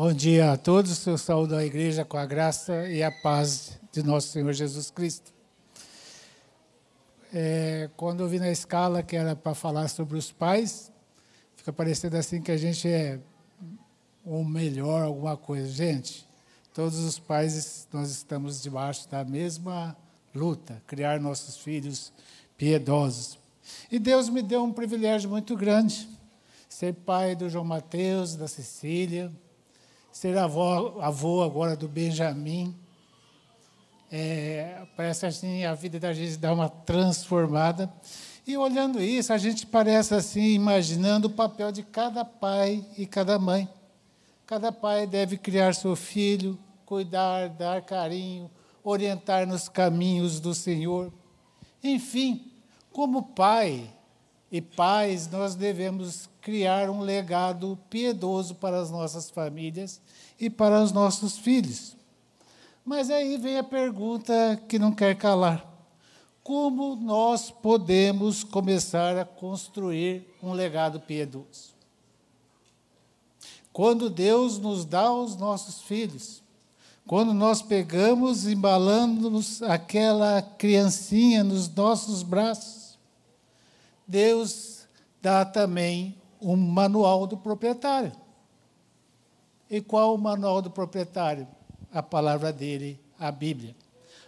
Bom dia a todos, eu saúdo a igreja com a graça e a paz de nosso Senhor Jesus Cristo. Quando eu vi na escala que era para falar sobre os pais, fica parecendo assim que a gente é o melhor, alguma coisa. Gente, todos os pais, nós estamos debaixo da mesma luta, criar nossos filhos piedosos. E Deus me deu um privilégio muito grande, ser pai do João Mateus, da Cecília, ser avô agora do Benjamin. Parece assim, a vida da gente dá uma transformada. E olhando isso, a gente parece assim, imaginando o papel de cada pai e cada mãe. Cada pai deve criar seu filho, cuidar, dar carinho, orientar nos caminhos do Senhor. Enfim, como pai e pais, nós devemos criar um legado piedoso para as nossas famílias e para os nossos filhos. Mas aí vem a pergunta que não quer calar. Como nós podemos começar a construir um legado piedoso? Quando Deus nos dá os nossos filhos, quando nós pegamos e embalamos aquela criancinha nos nossos braços, Deus dá também um manual do proprietário. E qual o manual do proprietário? A palavra dele, a Bíblia.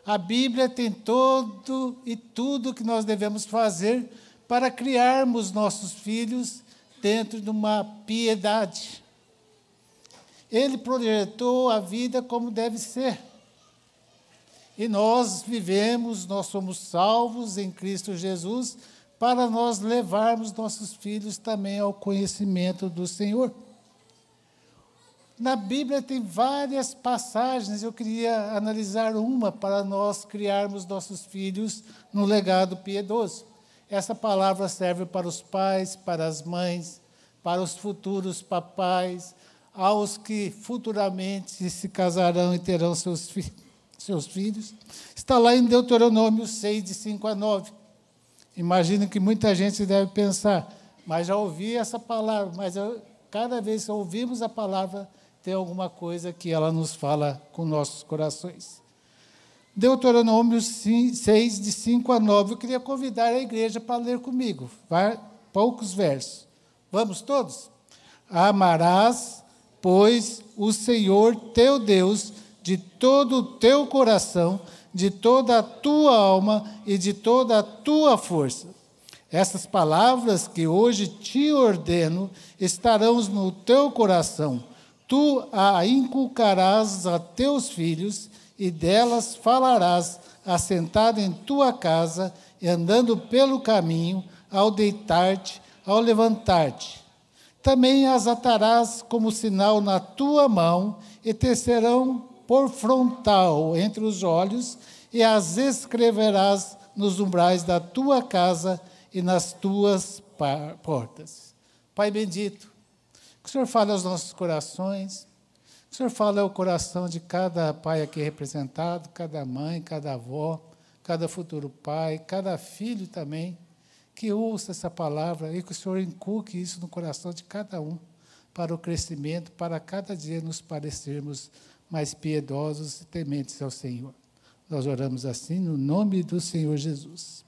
A Bíblia tem todo e tudo que nós devemos fazer para criarmos nossos filhos dentro de uma piedade. Ele projetou a vida como deve ser. E nós vivemos, nós somos salvos em Cristo Jesus, para nós levarmos nossos filhos também ao conhecimento do Senhor. Na Bíblia tem várias passagens, eu queria analisar uma para nós criarmos nossos filhos no legado piedoso. Essa palavra serve para os pais, para as mães, para os futuros papais, aos que futuramente se casarão e terão seus filhos. Está lá em Deuteronômio 6, de 5 a 9. Imagino que muita gente deve pensar, mas já ouvi essa palavra, mas cada vez que ouvimos a palavra, tem alguma coisa que ela nos fala com nossos corações. Deuteronômio 6, de 5 a 9. Eu queria convidar a igreja para ler comigo. Poucos versos. Vamos todos? Amarás, pois, o Senhor teu Deus de todo o teu coração, de toda a tua alma e de toda a tua força. Essas palavras que hoje te ordeno estarão no teu coração. Tu a inculcarás a teus filhos, e delas falarás, assentado em tua casa, e andando pelo caminho, ao deitar-te, ao levantar-te. Também as atarás como sinal na tua mão, e te serão por frontal entre os olhos, e as escreverás nos umbrais da tua casa e nas tuas portas. Pai bendito, que o Senhor fale aos nossos corações, que o Senhor fale ao coração de cada pai aqui representado, cada mãe, cada avó, cada futuro pai, cada filho também, que ouça essa palavra e que o Senhor inculque isso no coração de cada um, para o crescimento, para cada dia nos parecermos mais piedosos e tementes ao Senhor. Nós oramos assim no nome do Senhor Jesus.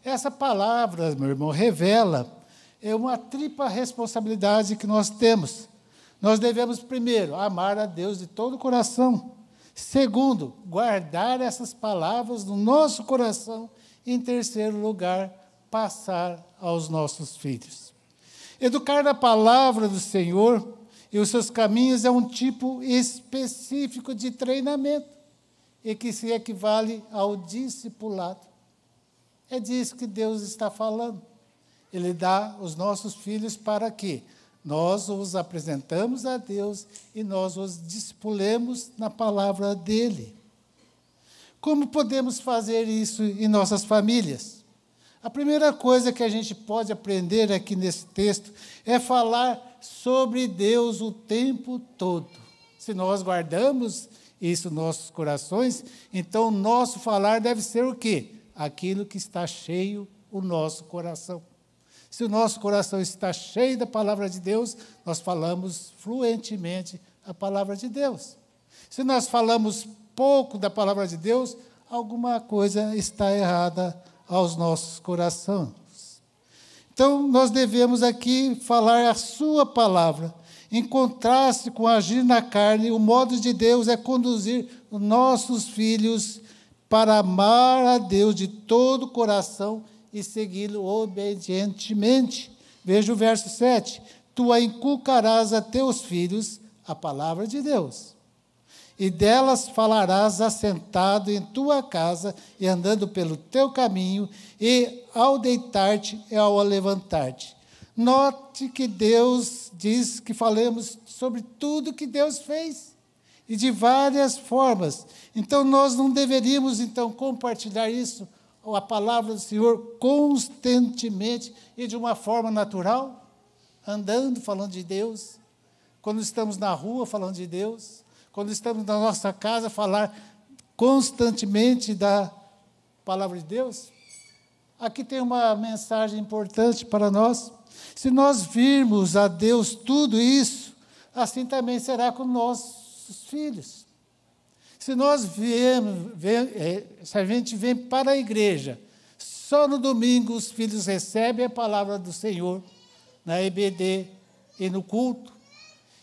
Essa palavra, meu irmão, revela uma tripla responsabilidade que nós temos. Nós devemos, primeiro, amar a Deus de todo o coração. Segundo, guardar essas palavras no nosso coração. E, em terceiro lugar, passar aos nossos filhos. Educar na palavra do Senhor e os seus caminhos é um tipo específico de treinamento e que se equivale ao discipulado. É disso que Deus está falando. Ele dá os nossos filhos para que nós os apresentamos a Deus e nós os discipulemos na palavra dEle. Como podemos fazer isso em nossas famílias? A primeira coisa que a gente pode aprender aqui nesse texto é falar sobre Deus o tempo todo. Se nós guardamos isso nos nossos corações, então nosso falar deve ser o quê? Aquilo que está cheio o nosso coração. Se o nosso coração está cheio da palavra de Deus, nós falamos fluentemente a palavra de Deus. Se nós falamos pouco da palavra de Deus, alguma coisa está errada aos nossos corações. Então, nós devemos aqui falar a sua palavra. Em contraste com agir na carne, o modo de Deus é conduzir os nossos filhos para amar a Deus de todo o coração e segui-lo obedientemente. Veja o verso 7. Tu a inculcarás a teus filhos a palavra de Deus, e delas falarás assentado em tua casa e andando pelo teu caminho, e ao deitar-te e ao levantar-te. Note que Deus diz que falemos sobre tudo que Deus fez, e de várias formas. Então, nós não deveríamos, compartilhar isso, a palavra do Senhor, constantemente e de uma forma natural, andando, falando de Deus, quando estamos na rua, falando de Deus, quando estamos na nossa casa, falar constantemente da palavra de Deus. Aqui tem uma mensagem importante para nós. Se nós virmos a Deus tudo isso, assim também será com nossos filhos. Se a gente vem para a igreja, só no domingo os filhos recebem a palavra do Senhor, na EBD e no culto,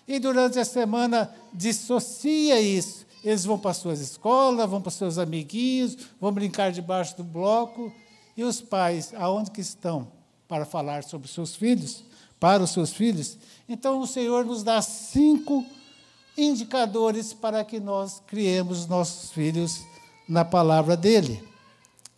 e durante a semana dissocia isso. Eles vão para as suas escolas, vão para os seus amiguinhos, vão brincar debaixo do bloco, e os pais, aonde que estão para falar sobre os seus filhos, para os seus filhos? Então, o Senhor nos dá 5 indicadores para que nós criemos nossos filhos na palavra dele.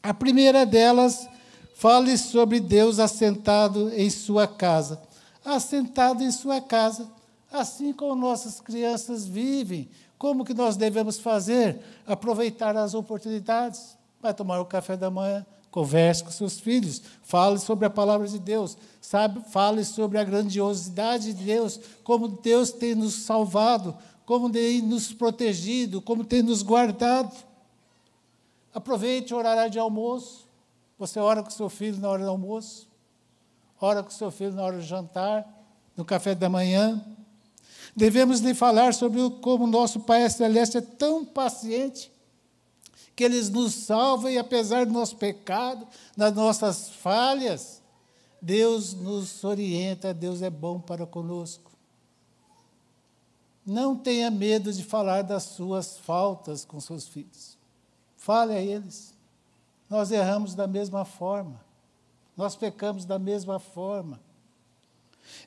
A primeira delas, fale sobre Deus assentado em sua casa. Assentado em sua casa, assim como nossas crianças vivem. Como que nós devemos fazer? Aproveitar as oportunidades. Vai tomar o café da manhã, converse com seus filhos, fale sobre a palavra de Deus, fale sobre a grandiosidade de Deus, como Deus tem nos salvado, como tem nos protegido, como tem nos guardado. Aproveite o horário de almoço. Você ora com seu filho na hora do almoço, ora com seu filho na hora do jantar, no café da manhã. Devemos lhe falar sobre como nosso Pai Celeste é tão paciente, que Ele nos salva e, apesar do nosso pecado, das nossas falhas, Deus nos orienta, Deus é bom para conosco. Não tenha medo de falar das suas faltas com seus filhos. Fale a eles. Nós erramos da mesma forma. Nós pecamos da mesma forma.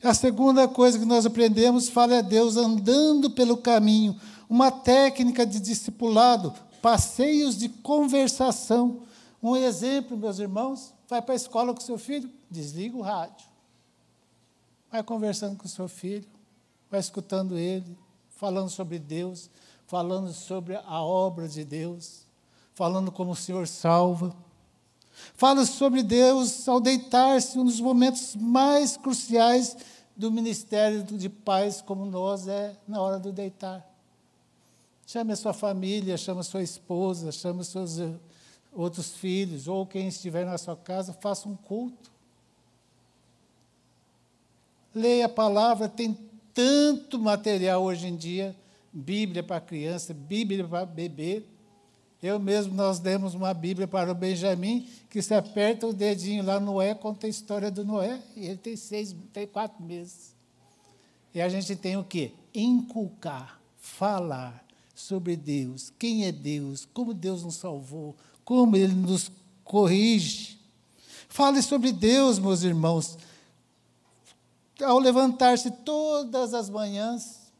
A segunda coisa que nós aprendemos, fale a Deus andando pelo caminho. Uma técnica de discipulado, passeios de conversação. Um exemplo, meus irmãos, vai para a escola com seu filho, desliga o rádio. Vai conversando com o seu filho, vai escutando ele, falando sobre Deus, falando sobre a obra de Deus, falando como o Senhor salva. Fala sobre Deus ao deitar-se, um dos momentos mais cruciais do ministério de pais como nós é na hora do deitar. Chame a sua família, chame a sua esposa, chame os seus outros filhos, ou quem estiver na sua casa, faça um culto. Leia a palavra, tem tanto material hoje em dia, Bíblia para criança, Bíblia para bebê. Eu mesmo, nós demos uma Bíblia para o Benjamin, que se aperta o dedinho lá, Noé, conta a história do Noé, e ele tem 4 meses. E a gente tem o quê? Inculcar, falar sobre Deus, quem é Deus, como Deus nos salvou, como Ele nos corrige. Fale sobre Deus, meus irmãos. Ao levantar-se todas as manhãs,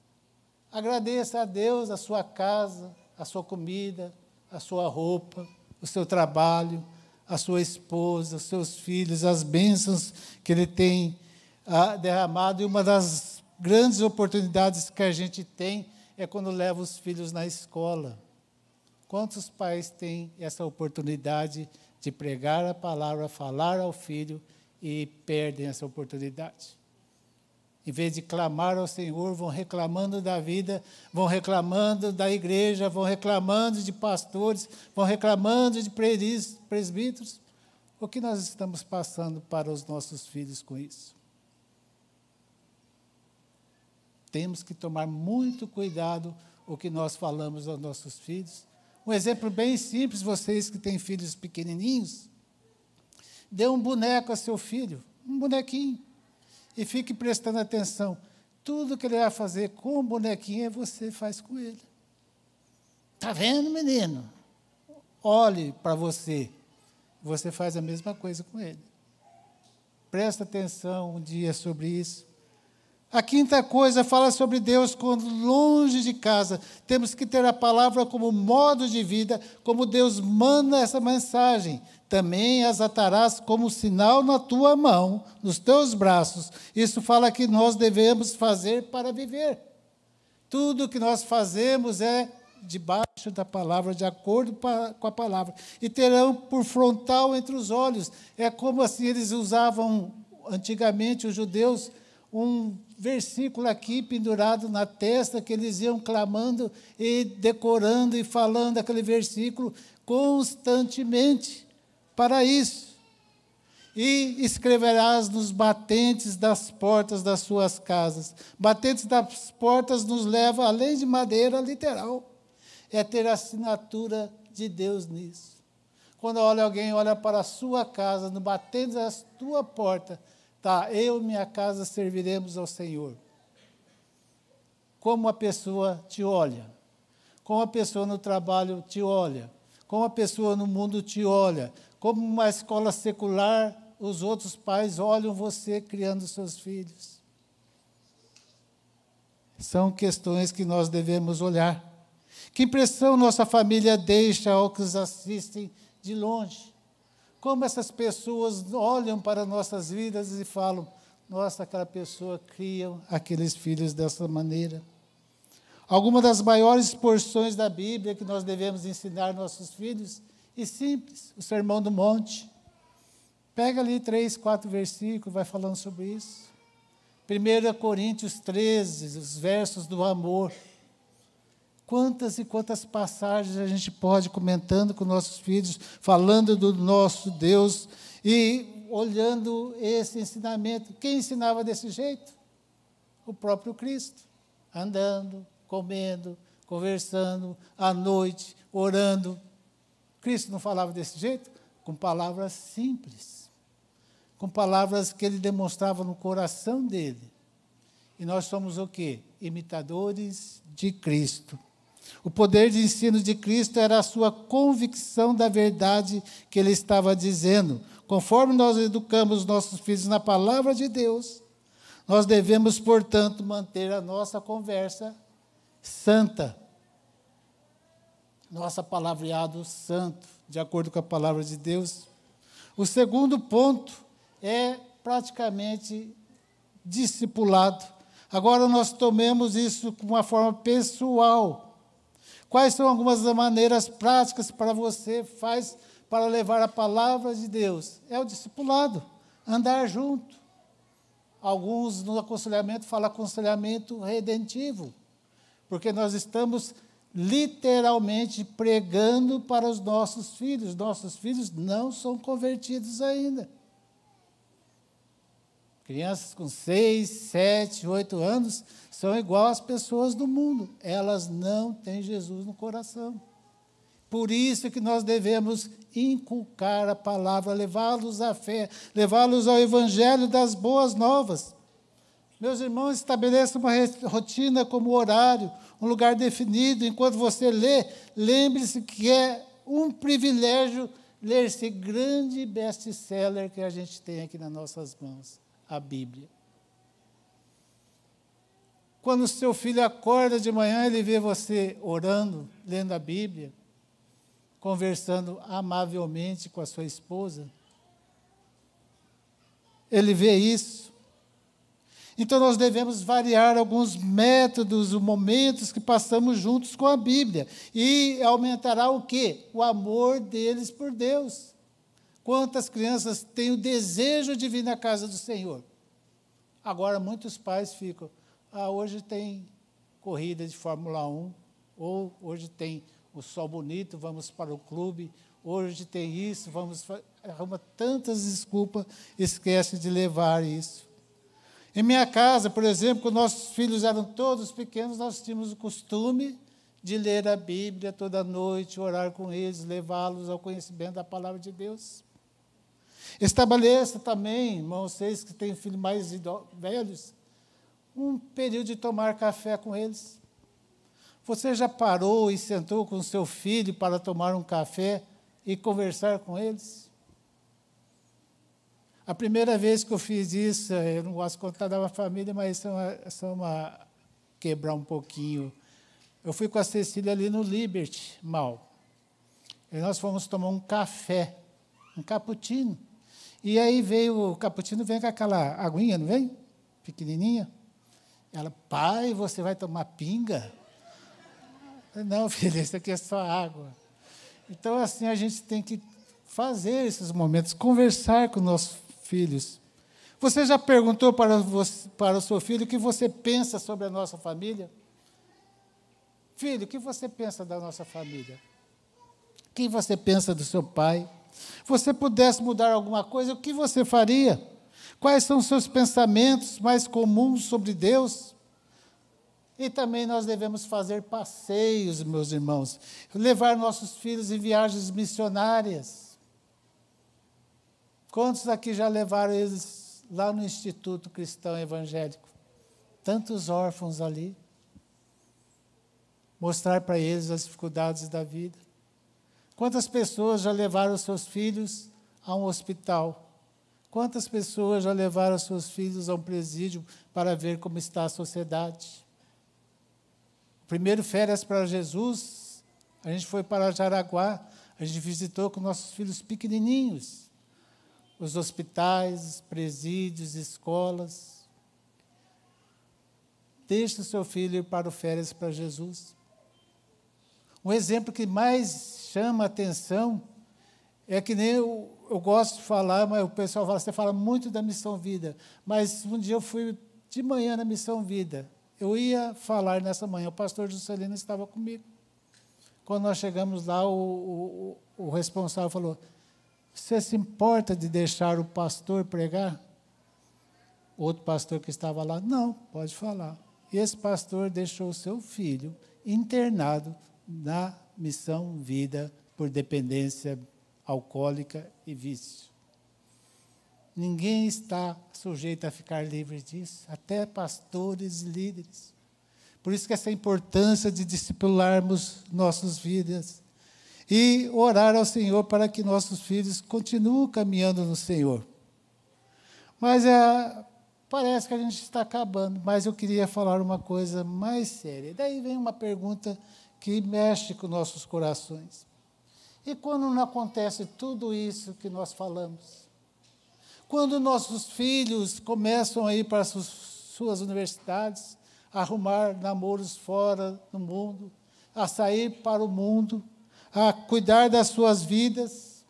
agradeça a Deus a sua casa, a sua comida, a sua roupa, o seu trabalho, a sua esposa, os seus filhos, as bênçãos que Ele tem derramado. E uma das grandes oportunidades que a gente tem é quando leva os filhos na escola. Quantos pais têm essa oportunidade de pregar a palavra, falar ao filho e perdem essa oportunidade? Em vez de clamar ao Senhor, vão reclamando da vida, vão reclamando da igreja, vão reclamando de pastores, vão reclamando de presbíteros. O que nós estamos passando para os nossos filhos com isso? temos que tomar muito cuidado o que nós falamos aos nossos filhos. Um exemplo bem simples, vocês que têm filhos pequenininhos, dê um boneco a seu filho, um bonequinho, e fique prestando atenção. Tudo que ele vai fazer com o bonequinho, você faz com ele. Está vendo, menino? Olhe para você. Você faz a mesma coisa com ele. Presta atenção um dia sobre isso. A quinta coisa fala sobre Deus quando longe de casa. Temos que ter a palavra como modo de vida, como Deus manda essa mensagem. Também as atarás como sinal na tua mão, nos teus braços. Isso fala que nós devemos fazer para viver. Tudo que nós fazemos é debaixo da palavra, de acordo com a palavra. E terão por frontal entre os olhos. É como assim eles usavam antigamente, os judeus, um versículo aqui pendurado na testa, que eles iam clamando e decorando e falando aquele versículo constantemente para isso. E escreverás nos batentes das portas das suas casas. Batentes das portas nos leva, além de madeira, literal. É ter a assinatura de Deus nisso. Quando alguém olha para a sua casa, no batente da tua porta, tá, eu e minha casa serviremos ao Senhor. Como a pessoa te olha, como a pessoa no trabalho te olha, como a pessoa no mundo te olha, como uma escola secular, os outros pais olham você criando seus filhos. São questões que nós devemos olhar. Que impressão nossa família deixa ao que os assistem de longe? Como essas pessoas olham para nossas vidas e falam, nossa, aquela pessoa cria aqueles filhos dessa maneira. Alguma das maiores porções da Bíblia que nós devemos ensinar nossos filhos, e simples, o Sermão do Monte. Pega ali 3, 4 versículos, vai falando sobre isso. 1 Coríntios 13, os versos do amor. Quantas e quantas passagens a gente pode comentando com nossos filhos, falando do nosso Deus e olhando esse ensinamento. Quem ensinava desse jeito? O próprio Cristo. Andando, comendo, conversando, à noite, orando. Cristo não falava desse jeito? Com palavras simples. Com palavras que ele demonstrava no coração dele. E nós somos o quê? Imitadores de Cristo. O poder de ensino de Cristo era a sua convicção da verdade que ele estava dizendo. Conforme nós educamos nossos filhos na palavra de Deus, nós devemos, portanto, manter a nossa conversa santa. Nosso palavreado santo, de acordo com a palavra de Deus. O segundo ponto é praticamente discipulado. Agora nós tomemos isso com uma forma pessoal. Quais são algumas maneiras práticas para você faz para levar a palavra de Deus? É o discipulado, andar junto. Alguns no aconselhamento falam aconselhamento redentivo, porque nós estamos literalmente pregando para os nossos filhos. Nossos filhos não são convertidos ainda. Crianças com 6, 7, 8 anos são igual às pessoas do mundo. Elas não têm Jesus no coração. Por isso que nós devemos inculcar a palavra, levá-los à fé, levá-los ao evangelho das boas novas. Meus irmãos, estabeleça uma rotina como horário, um lugar definido. Enquanto você lê, lembre-se que é um privilégio ler esse grande best-seller que a gente tem aqui nas nossas mãos, a Bíblia. Quando o seu filho acorda de manhã, ele vê você orando, lendo a Bíblia, conversando amavelmente com a sua esposa. Ele vê isso. Então, nós devemos variar alguns métodos, os momentos que passamos juntos com a Bíblia. E aumentará o quê? O amor deles por Deus. Quantas crianças têm o desejo de vir na casa do Senhor? Agora, muitos pais ficam, hoje tem corrida de Fórmula 1, ou hoje tem o sol bonito, vamos para o clube, hoje tem isso, arruma tantas desculpas, esquece de levar isso. Em minha casa, por exemplo, quando nossos filhos eram todos pequenos, nós tínhamos o costume de ler a Bíblia toda noite, orar com eles, levá-los ao conhecimento da palavra de Deus. Estabeleça também, irmãos, vocês que têm filhos mais velhos, um período de tomar café com eles. Você já parou e sentou com o seu filho para tomar um café e conversar com eles? A primeira vez que eu fiz isso, eu não gosto de contar da minha família, mas quebrar um pouquinho. Eu fui com a Cecília ali no Liberty Mall. E nós fomos tomar um café, um cappuccino. E aí veio, o cappuccino vem com aquela aguinha, não vem? Pequenininha. Ela, pai, você vai tomar pinga? Não, filha, isso aqui é só água. Então, assim, a gente tem que fazer esses momentos, conversar com nossos filhos. Você já perguntou para o seu filho o que você pensa sobre a nossa família? Filho, o que você pensa da nossa família? O que você pensa do seu pai? Se você pudesse mudar alguma coisa, o que você faria? Quais são os seus pensamentos mais comuns sobre Deus? E também nós devemos fazer passeios, meus irmãos, levar nossos filhos em viagens missionárias. Quantos aqui já levaram eles lá no Instituto Cristão Evangélico? Tantos órfãos ali. Mostrar para eles as dificuldades da vida. Quantas pessoas já levaram seus filhos a um hospital? Quantas pessoas já levaram seus filhos a um presídio para ver como está a sociedade? Primeiro férias para Jesus, a gente foi para Jaraguá, a gente visitou com nossos filhos pequenininhos, os hospitais, presídios, escolas. Deixe o seu filho ir para o férias para Jesus. Um exemplo que mais chama a atenção é que nem eu gosto de falar, mas o pessoal fala, você fala muito da Missão Vida, mas um dia eu fui de manhã na Missão Vida. Eu ia falar nessa manhã, o pastor Juscelino estava comigo. Quando nós chegamos lá, o responsável falou, você se importa de deixar o pastor pregar? Outro pastor que estava lá, não, pode falar. E esse pastor deixou o seu filho internado na Missão Vida por dependência alcoólica e vício. Ninguém está sujeito a ficar livre disso, até pastores e líderes. Por isso que essa importância de discipularmos nossas vidas e orar ao Senhor para que nossos filhos continuem caminhando no Senhor. Mas parece que a gente está acabando, mas eu queria falar uma coisa mais séria. Daí vem uma pergunta que mexe com nossos corações. E quando não acontece tudo isso que nós falamos? Quando nossos filhos começam a ir para as suas universidades, a arrumar namoros fora do mundo, a sair para o mundo, a cuidar das suas vidas,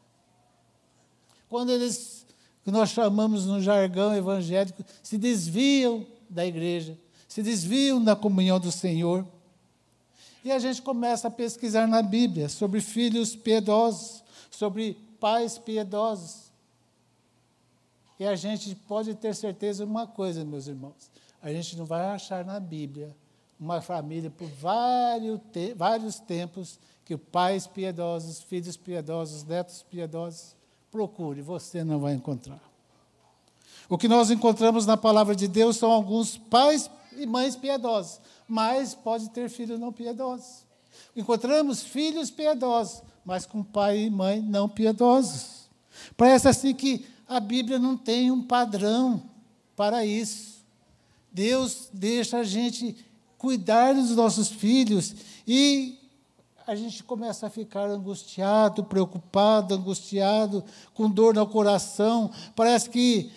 quando eles, que nós chamamos no jargão evangélico, se desviam da igreja, se desviam da comunhão do Senhor, e a gente começa a pesquisar na Bíblia sobre filhos piedosos, sobre pais piedosos. E a gente pode ter certeza de uma coisa, meus irmãos, a gente não vai achar na Bíblia uma família por vários tempos que pais piedosos, filhos piedosos, netos piedosos, procure, você não vai encontrar. O que nós encontramos na palavra de Deus são alguns pais e mães piedosos, mas pode ter filhos não piedosos. Encontramos filhos piedosos, mas com pai e mãe não piedosos. Parece assim que a Bíblia não tem um padrão para isso. Deus deixa a gente cuidar dos nossos filhos e a gente começa a ficar angustiado, preocupado, angustiado, com dor no coração. Parece que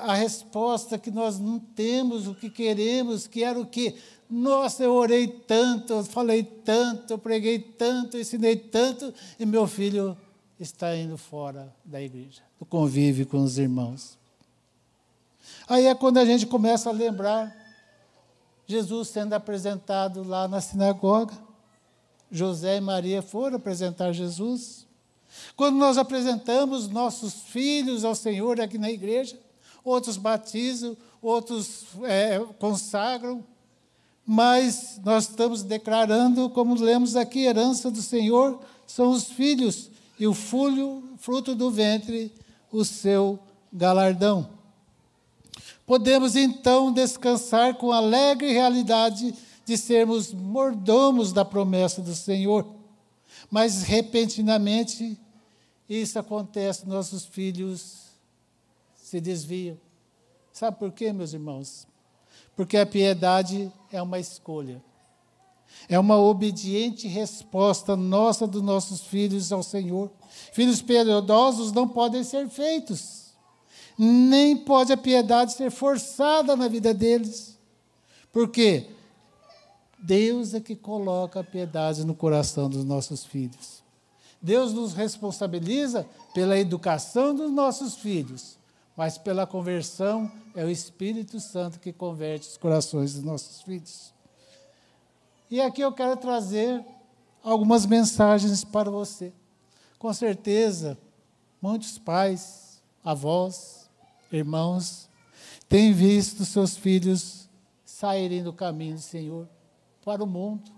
a resposta que nós não temos, o que queremos, que era o quê? Nossa, eu orei tanto, eu falei tanto, eu preguei tanto, eu ensinei tanto, e meu filho está indo fora da igreja, do convívio com os irmãos. Aí é quando a gente começa a lembrar Jesus sendo apresentado lá na sinagoga. José e Maria foram apresentar Jesus. Quando nós apresentamos nossos filhos ao Senhor aqui na igreja, outros batizam, outros consagram, mas nós estamos declarando, como lemos aqui, herança do Senhor são os filhos, e o fruto do ventre, o seu galardão. Podemos, então, descansar com a alegre realidade de sermos mordomos da promessa do Senhor. Mas, repentinamente, isso acontece, nossos filhos se desviam. Sabe por quê, meus irmãos? Porque a piedade é uma escolha. É uma obediente resposta nossa dos nossos filhos ao Senhor. Filhos piedosos não podem ser feitos. Nem pode a piedade ser forçada na vida deles. Por quê? Deus é que coloca a piedade no coração dos nossos filhos. Deus nos responsabiliza pela educação dos nossos filhos, mas pela conversão é o Espírito Santo que converte os corações dos nossos filhos. E aqui eu quero trazer algumas mensagens para você. Com certeza, muitos pais, avós, irmãos, têm visto seus filhos saírem do caminho do Senhor para o mundo.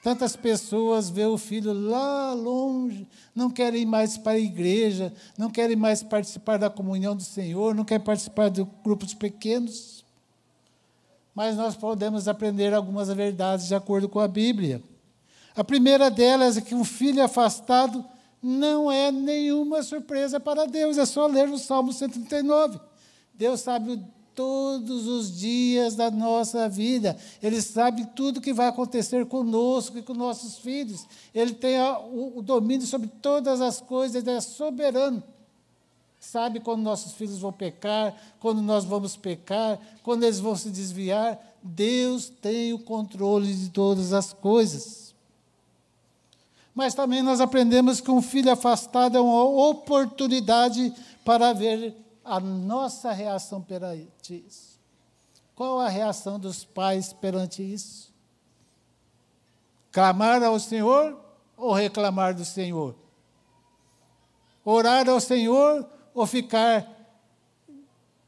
Tantas pessoas veem o filho lá longe, não querem mais para a igreja, não querem mais participar da comunhão do Senhor, não querem participar de grupos pequenos. Mas nós podemos aprender algumas verdades de acordo com a Bíblia. A primeira delas é que um filho afastado não é nenhuma surpresa para Deus, é só ler o Salmo 139. Deus sabe todos os dias da nossa vida, Ele sabe tudo que vai acontecer conosco e com nossos filhos. Ele tem o domínio sobre todas as coisas, Ele é soberano. Sabe quando nossos filhos vão pecar, quando nós vamos pecar, quando eles vão se desviar. Deus tem o controle de todas as coisas. Mas também nós aprendemos que um filho afastado é uma oportunidade para ver a nossa reação perante isso. Qual a reação dos pais perante isso? Clamar ao Senhor ou reclamar do Senhor? Orar ao Senhor ou ficar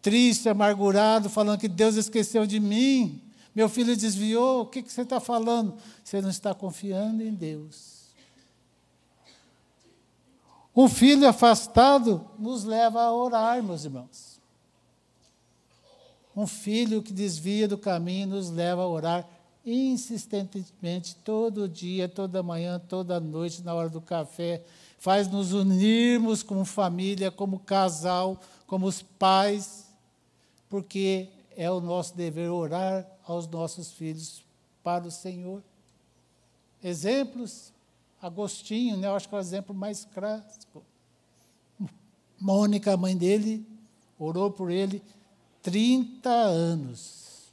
triste, amargurado, falando que Deus esqueceu de mim, meu filho desviou, o que você está falando? Você não está confiando em Deus. Um filho afastado nos leva a orar, meus irmãos. Um filho que desvia do caminho nos leva a orar insistentemente, todo dia, toda manhã, toda noite, na hora do café, faz nos unirmos como família, como casal, como os pais, porque é o nosso dever orar aos nossos filhos para o Senhor. Exemplos, Agostinho, né, eu acho que é o exemplo mais clássico. Mônica, a mãe dele, orou por ele 30 anos.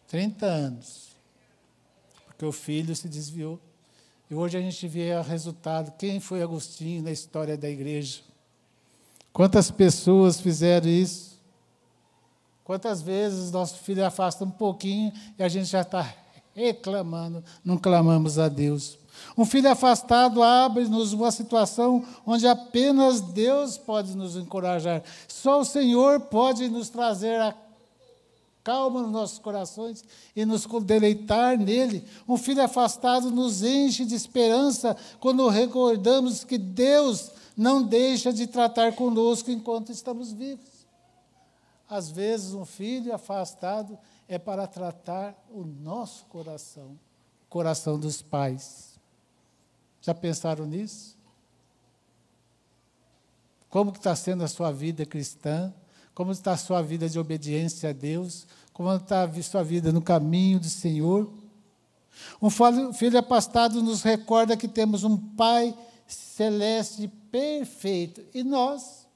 30 anos. Porque o filho se desviou. E hoje a gente vê o resultado. Quem foi Agostinho na história da igreja? Quantas pessoas fizeram isso? Quantas vezes nosso filho afasta um pouquinho e a gente já está reclamando, não clamamos a Deus. Um filho afastado abre-nos uma situação onde apenas Deus pode nos encorajar. Só o Senhor pode nos trazer a calma nos nossos corações e nos deleitar nele. Um filho afastado nos enche de esperança quando recordamos que Deus não deixa de tratar conosco enquanto estamos vivos. Às vezes, um filho afastado é para tratar o nosso coração, o coração dos pais. Já pensaram nisso? Como está sendo a sua vida cristã? Como está a sua vida de obediência a Deus? Como está a sua vida no caminho do Senhor? Um filho afastado nos recorda que temos um Pai celeste perfeito. E nós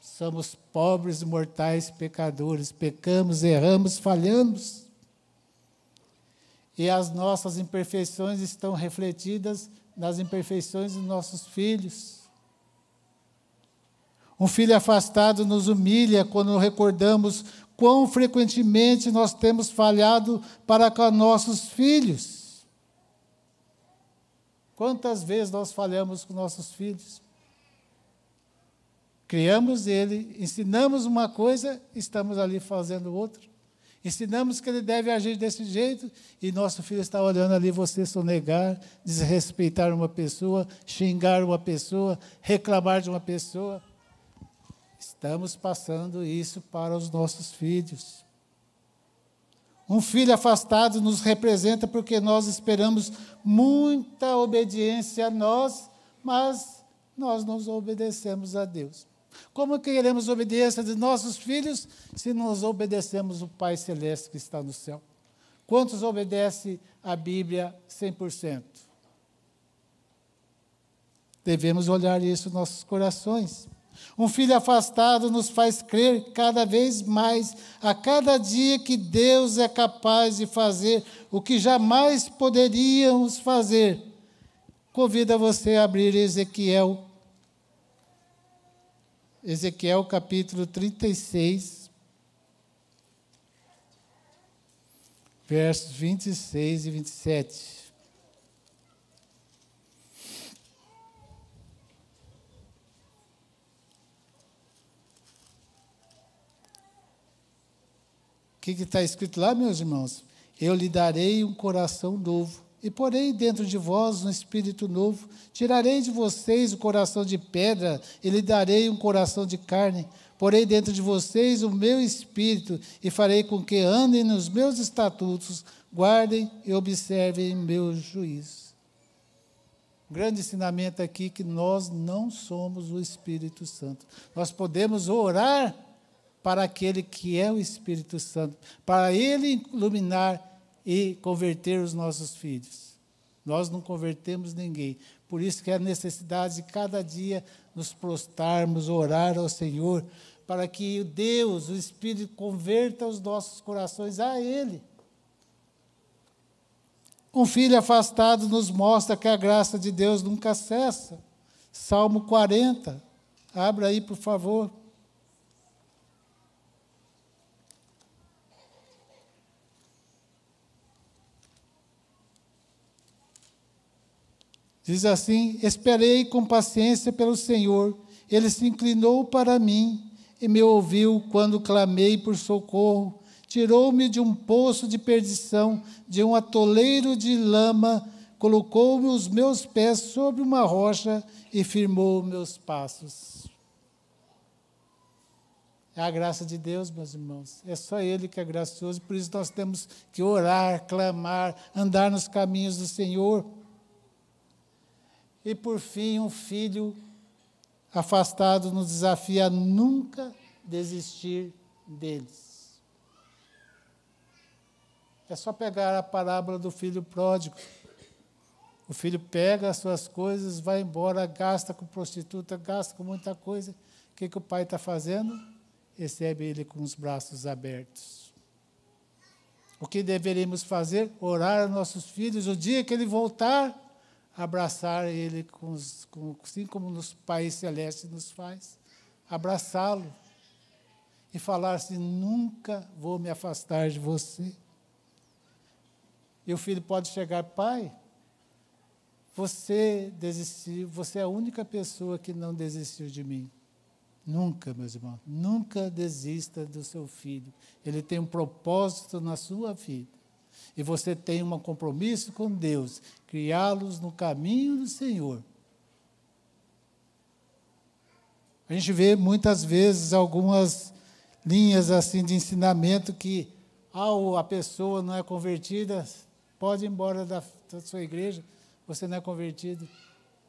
somos pobres, mortais, pecadores. Pecamos, erramos, falhamos. E as nossas imperfeições estão refletidas nas imperfeições dos nossos filhos. Um filho afastado nos humilha quando recordamos quão frequentemente nós temos falhado para com nossos filhos. Quantas vezes nós falhamos com nossos filhos? Criamos ele, ensinamos uma coisa, estamos ali fazendo outra. Ensinamos que ele deve agir desse jeito, e nosso filho está olhando ali você sonegar, desrespeitar uma pessoa, xingar uma pessoa, reclamar de uma pessoa. Estamos passando isso para os nossos filhos. Um filho afastado nos representa porque nós esperamos muita obediência a nós, mas nós não obedecemos a Deus. Como queremos obediência de nossos filhos se nós obedecemos o Pai Celeste que está no céu? Quantos obedecem a Bíblia 100%? Devemos olhar isso nos nossos corações. Um filho afastado nos faz crer cada vez mais, a cada dia, que Deus é capaz de fazer o que jamais poderíamos fazer. Convido você a abrir Ezequiel capítulo 36, versos 26 e 27. O que está escrito lá, meus irmãos? Eu lhe darei um coração novo, e porei dentro de vós um espírito novo. Tirarei de vocês o coração de pedra, e lhe darei um coração de carne. Porei dentro de vocês o meu espírito, e farei com que andem nos meus estatutos, guardem e observem meus juízos. Grande ensinamento aqui, que nós não somos o Espírito Santo. Nós podemos orar para aquele que é o Espírito Santo, para ele iluminar e converter os nossos filhos. Nós não convertemos ninguém. Por isso que é a necessidade de cada dia nos prostrarmos, orar ao Senhor, para que Deus, o Espírito, converta os nossos corações a Ele. Um filho afastado nos mostra que a graça de Deus nunca cessa. Salmo 40. Abra aí, por favor. Diz assim: esperei com paciência pelo Senhor, ele se inclinou para mim e me ouviu quando clamei por socorro. Tirou-me de um poço de perdição, de um atoleiro de lama, colocou-me os meus pés sobre uma rocha e firmou meus passos. É a graça de Deus, meus irmãos. É só Ele que é gracioso, por isso nós temos que orar, clamar, andar nos caminhos do Senhor. E, por fim, um filho afastado nos desafia a nunca desistir deles. É só pegar a parábola do filho pródigo. O filho pega as suas coisas, vai embora, gasta com prostituta, gasta com muita coisa. O que o pai está fazendo? Recebe ele com os braços abertos. O que deveríamos fazer? Orar aos nossos filhos, o dia que ele voltar, abraçar ele, assim como nos Pai Celeste nos faz, abraçá-lo e falar assim: nunca vou me afastar de você. E o filho pode chegar: pai, você desistiu, você é a única pessoa que não desistiu de mim. Nunca, meus irmãos, nunca desista do seu filho. Ele tem um propósito na sua vida. E você tem um compromisso com Deus, criá-los no caminho do Senhor. A gente vê muitas vezes algumas linhas assim de ensinamento que a pessoa não é convertida, pode ir embora da sua igreja, você não é convertido.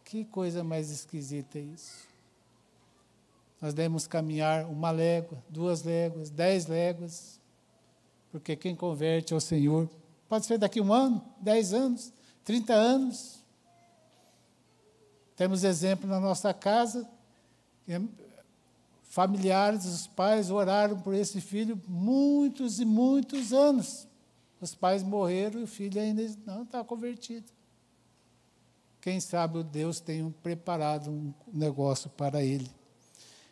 Que coisa mais esquisita é isso. Nós devemos caminhar 1 légua, 2 léguas, 10 léguas, porque quem converte ao Senhor pode ser daqui 1 ano, 10 anos, 30 anos. Temos exemplo na nossa casa, familiares, os pais oraram por esse filho muitos e muitos anos. Os pais morreram e o filho ainda não está convertido. Quem sabe o Deus tem preparado um negócio para ele.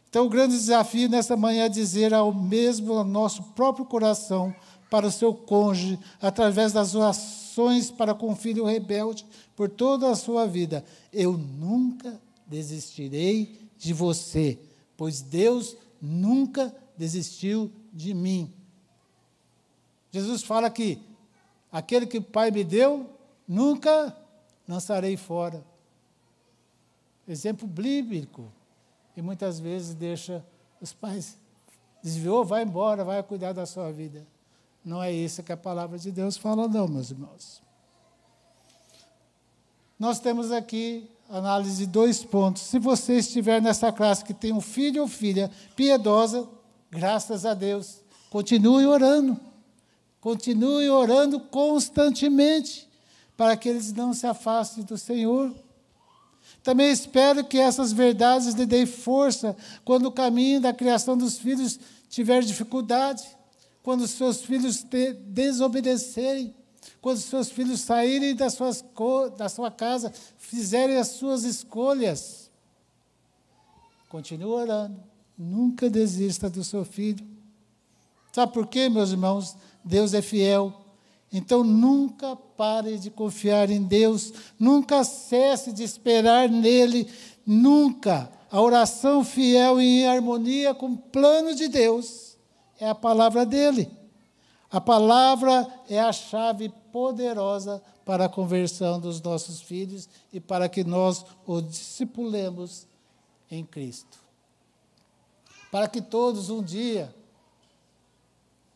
Então, o grande desafio nessa manhã é dizer ao nosso próprio coração, para o seu cônjuge, através das orações para com o filho rebelde, por toda a sua vida: eu nunca desistirei de você, pois Deus nunca desistiu de mim. Jesus fala que aquele que o Pai me deu, nunca lançarei fora. Exemplo bíblico. E muitas vezes deixa os pais, desviou, vai embora, vai cuidar da sua vida. Não é isso que a palavra de Deus fala, não, meus irmãos. Nós temos aqui análise de 2 pontos. Se você estiver nessa classe que tem um filho ou filha piedosa, graças a Deus, continue orando. Continue orando constantemente, para que eles não se afastem do Senhor. Também espero que essas verdades lhe deem força quando o caminho da criação dos filhos tiver dificuldade, quando os seus filhos desobedecerem, quando os seus filhos saírem da sua casa, fizerem as suas escolhas. Continue orando, nunca desista do seu filho. Sabe por quê, meus irmãos? Deus é fiel. Então, nunca pare de confiar em Deus, nunca cesse de esperar nele, nunca. A oração fiel e em harmonia com o plano de Deus é a palavra dele. A palavra é a chave poderosa para a conversão dos nossos filhos e para que nós os discipulemos em Cristo. Para que todos um dia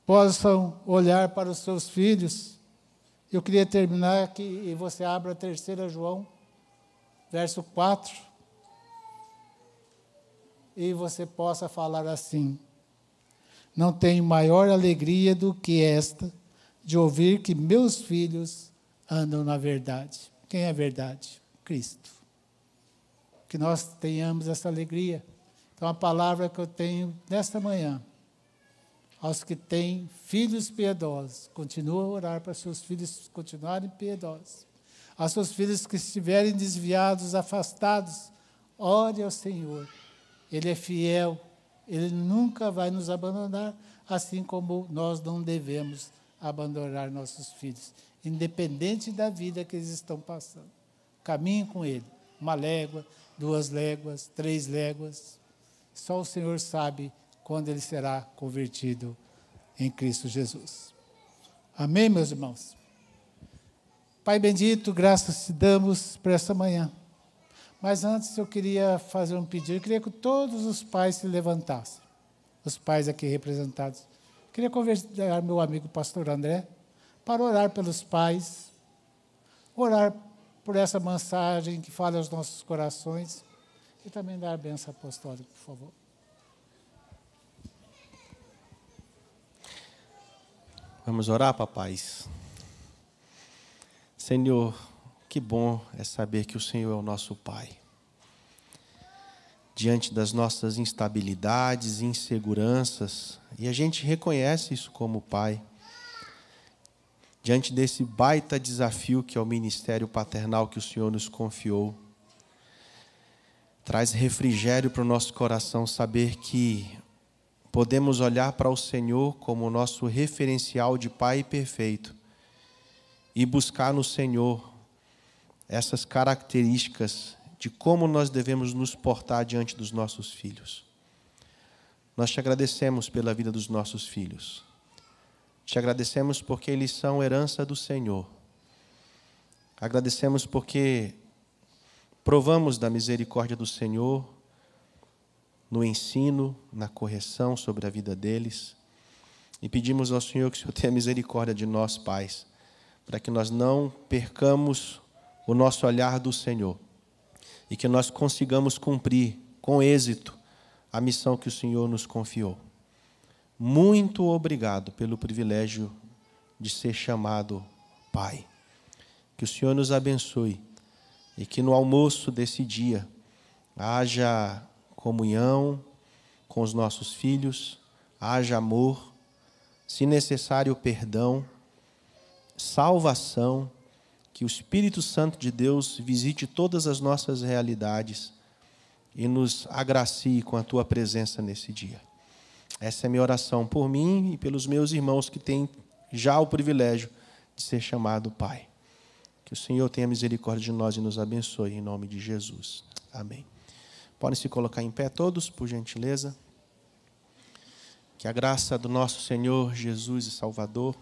possam olhar para os seus filhos. Eu queria terminar aqui, e você abra 3 João, verso 4, e você possa falar assim: não tenho maior alegria do que esta, de ouvir que meus filhos andam na verdade. Quem é a verdade? Cristo. Que nós tenhamos essa alegria. Então, a palavra que eu tenho nesta manhã, aos que têm filhos piedosos, continua a orar para seus filhos continuarem piedosos. Aos seus filhos que estiverem desviados, afastados, ore ao Senhor. Ele é fiel, Ele nunca vai nos abandonar, assim como nós não devemos abandonar nossos filhos, independente da vida que eles estão passando. Caminhe com Ele, 1 légua, 2 léguas, 3 léguas. Só o Senhor sabe quando ele será convertido em Cristo Jesus. Amém, meus irmãos? Pai bendito, graças te damos por essa manhã. Mas antes eu queria fazer um pedido. Eu queria que todos os pais se levantassem. Os pais aqui representados. Eu queria convidar meu amigo pastor André para orar pelos pais, orar por essa mensagem que fala aos nossos corações e também dar a bênção apostólica, por favor. Vamos orar, papais? Senhor, que bom é saber que o Senhor é o nosso Pai. Diante das nossas instabilidades e inseguranças, e a gente reconhece isso como Pai, diante desse baita desafio que é o ministério paternal que o Senhor nos confiou, traz refrigério para o nosso coração saber que podemos olhar para o Senhor como o nosso referencial de Pai perfeito e buscar no Senhor essas características de como nós devemos nos portar diante dos nossos filhos. Nós te agradecemos pela vida dos nossos filhos. Te agradecemos porque eles são herança do Senhor. Agradecemos porque provamos da misericórdia do Senhor no ensino, na correção sobre a vida deles. E pedimos ao Senhor que o Senhor tenha misericórdia de nós, pais, para que nós não percamos o nosso olhar do Senhor e que nós consigamos cumprir com êxito a missão que o Senhor nos confiou. Muito obrigado pelo privilégio de ser chamado Pai. Que o Senhor nos abençoe e que no almoço desse dia haja comunhão com os nossos filhos, haja amor, se necessário perdão, salvação, que o Espírito Santo de Deus visite todas as nossas realidades e nos agracie com a Tua presença nesse dia. Essa é a minha oração por mim e pelos meus irmãos que têm já o privilégio de ser chamado Pai. Que o Senhor tenha misericórdia de nós e nos abençoe, em nome de Jesus. Amém. Podem se colocar em pé todos, por gentileza. Que a graça do nosso Senhor Jesus e Salvador,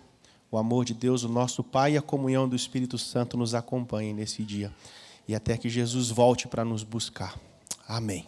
o amor de Deus, o nosso Pai e a comunhão do Espírito Santo nos acompanhem nesse dia. E até que Jesus volte para nos buscar. Amém.